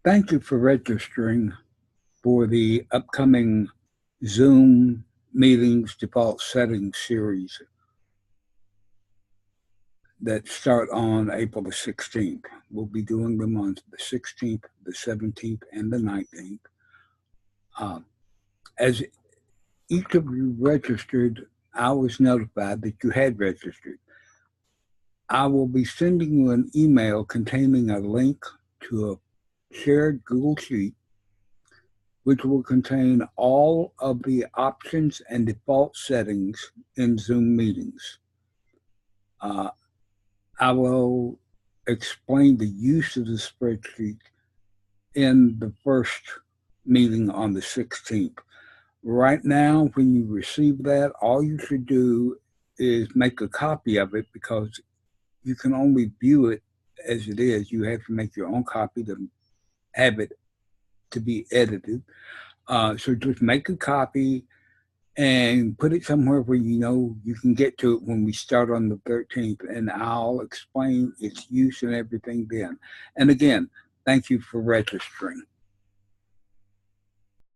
Thank you for registering for the upcoming Zoom meetings default settings series that start on April the 16th. We'll be doing them on the 16th, the 17th, and the 19th. As each of you registered, I was notified that you had registered. I will be sending you an email containing a link to a shared Google Sheet, which will contain all of the options and default settings in Zoom meetings. I will explain the use of the spreadsheet in the first meeting on the 16th. Right now, when you receive that, all you should do is make a copy of it because you can only view it as it is. You have to make your own copy to have it to be edited. So just make a copy and put it somewhere where you know you can get to it when we start on the 13th, and I'll explain its use and everything then. And again, thank you for registering.